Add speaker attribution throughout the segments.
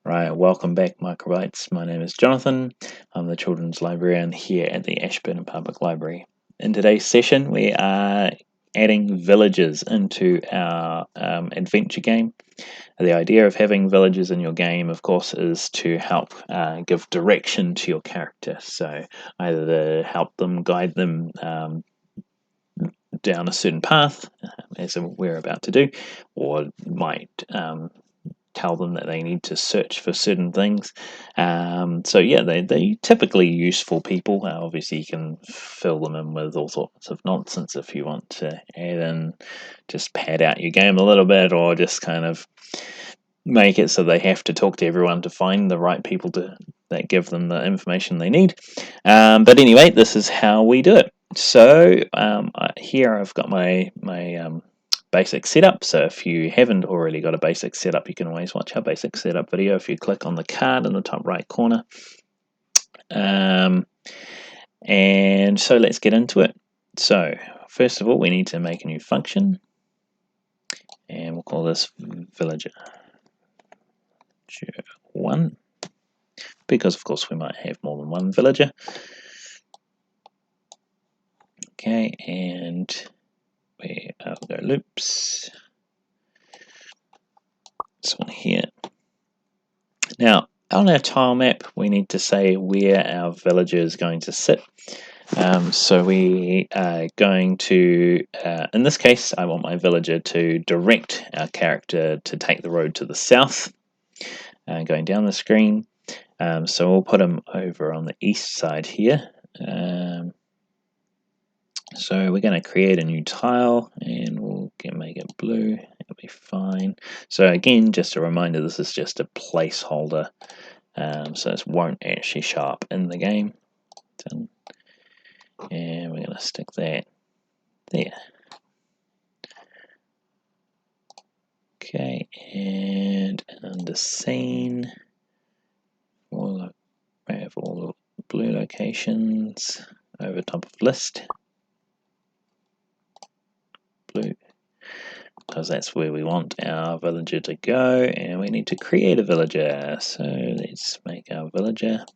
Speaker 1: Right, welcome back, Microbytes. My name is Jonathan. I'm the Children's Librarian here at the Ashburton Public Library. In today's session, we are adding villages into our adventure game. The idea of having villages in your game, of course, is to help give direction to your character. So either to help them, guide them down a certain path, as we're about to do, or might tell them that they need to search for certain things. So yeah, they're typically useful people. Obviously, you can fill them in with all sorts of nonsense if you want to add in, just pad out your game a little bit, or just kind of make it so they have to talk to everyone to find the right people that give them the information they need. But anyway, this is how we do it. So here I've got my basic setup. So if you haven't already got a basic setup, you can always watch our basic setup video if you click on the card in the top right corner. And so let's get into it. So first of all, we need to make a new function, and we'll call this villager 1, because of course we might have more than one villager. Okay, and we'll go loops. This one here. Now, on our tile map, we need to say where our villager is going to sit. So we are going to, in this case, I want my villager to direct our character to take the road to the south, going down the screen. So we'll put him over on the east side here. So we're going to create a new tile, and we'll make it blue. It'll be fine. So again, just a reminder, this is just a placeholder, so this won't actually show up in the game. Done. And we're going to stick that there. Okay, and under scene, we have all the blue locations over top of list. Blue, because that's where we want our villager to go, and we need to create a villager. So let's make our villager,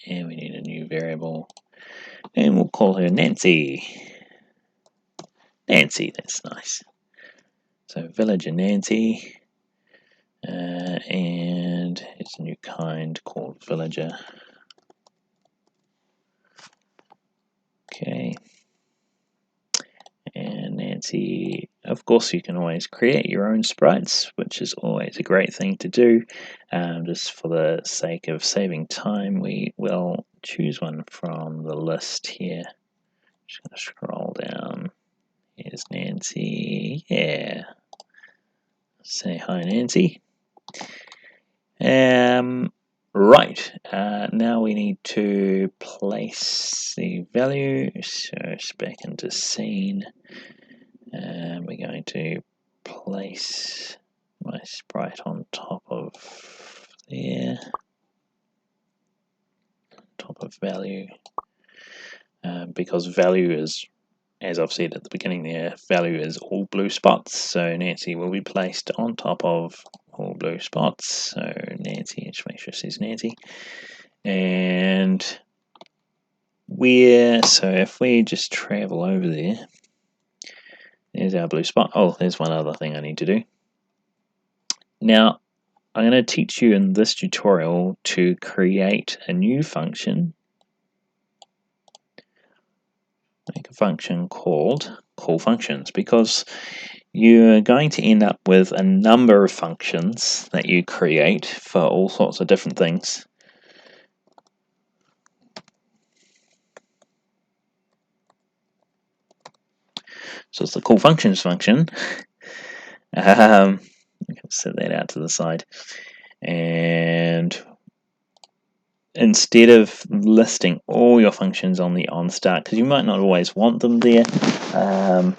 Speaker 1: and we need a new variable, and we'll call her Nancy. Nancy, that's nice. So villager Nancy, and it's a new kind called villager. Okay. And Nancy, of course, you can always create your own sprites, which is always a great thing to do. Just for the sake of saving time, we will choose one from the list here. Just going to scroll down. Here's Nancy. Yeah. Say hi, Nancy. Right. Now we need to place the value. So it's back into scene. And we're going to place my sprite on top of there, top of value, because value is, as I've said at the beginning there, value is all blue spots, so Nancy will be placed on top of all blue spots. So Nancy, just make sure it says Nancy. And so if we just travel over there, there's our blue spot. Oh, there's one other thing I need to do. Now, I'm going to teach you in this tutorial to create a new function. Make a function called call functions, because you're going to end up with a number of functions that you create for all sorts of different things. So it's the call functions function. I can set that out to the side, and instead of listing all your functions on the on start, because you might not always want them there, and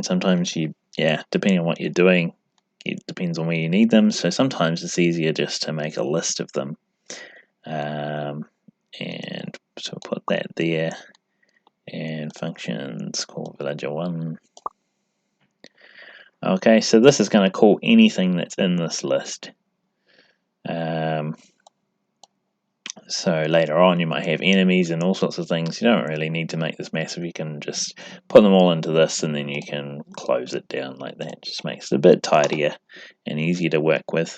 Speaker 1: sometimes depending on what you're doing, it depends on where you need them. So sometimes it's easier just to make a list of them, and so put that there. And functions called villager 1. Okay, so this is going to call anything that's in this list. So later on you might have enemies and all sorts of things. You don't really need to make this massive. You can just put them all into this and then you can close it down like that. It just makes it a bit tidier and easier to work with.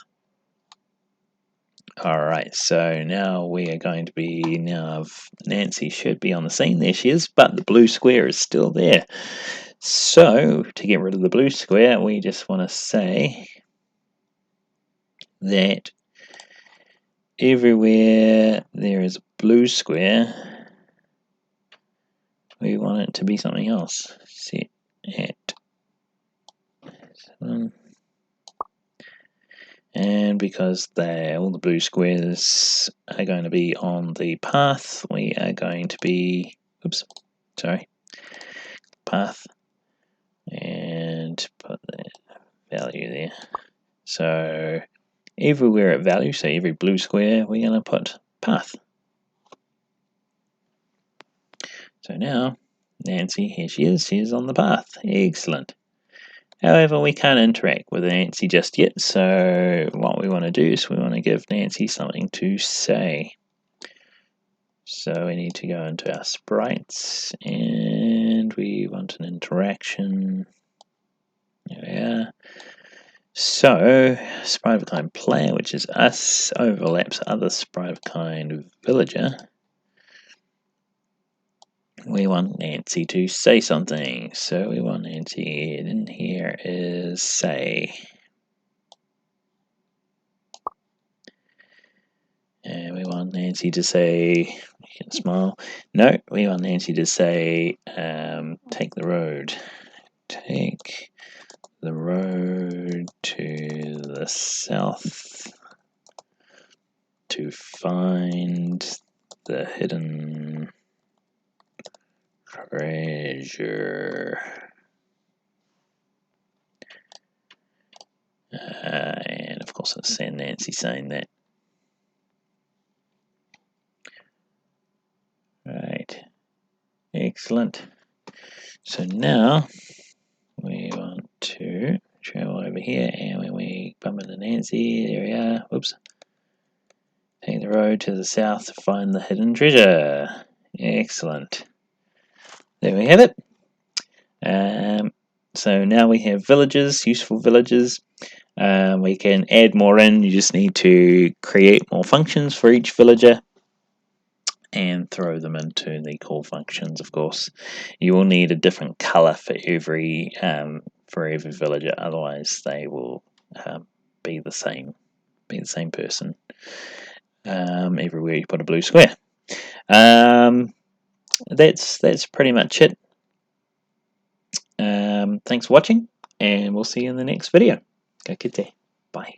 Speaker 1: Alright, so now we are going to be, now Nancy should be on the scene. There she is, but the blue square is still there. So to get rid of the blue square, we just want to say that everywhere there is a blue square, we want it to be something else. Set at 7. And because all the blue squares are going to be on the path, we are going to be, path, and put the value there. So everywhere at value, so every blue square, we're going to put path. So now, Nancy, here she is, she's on the path. Excellent. However, we can't interact with Nancy just yet, so what we want to do is we want to give Nancy something to say. So we need to go into our sprites, and we want an interaction. There we are. So, sprite of kind player, which is us, overlaps other sprite of kind villager. We want Nancy to say something, so we want Nancy in here is say. And we want Nancy to say, you can smile. No, we want Nancy to say, take the road. Take the road to the south to find the hidden treasure. And of course it's Nancy saying that. Right. Excellent. So now we want to travel over here, and when we bump into Nancy, there we are. Whoops. Take the road to the south to find the hidden treasure. Excellent. There we have it. So now we have villages, useful villages. We can add more in. You just need to create more functions for each villager and throw them into the call functions. Of course, you will need a different color for every villager. Otherwise, they will be the same person. Everywhere you put a blue square. That's pretty much it. Thanks for watching, and we'll see you in the next video. Ka kite. Bye.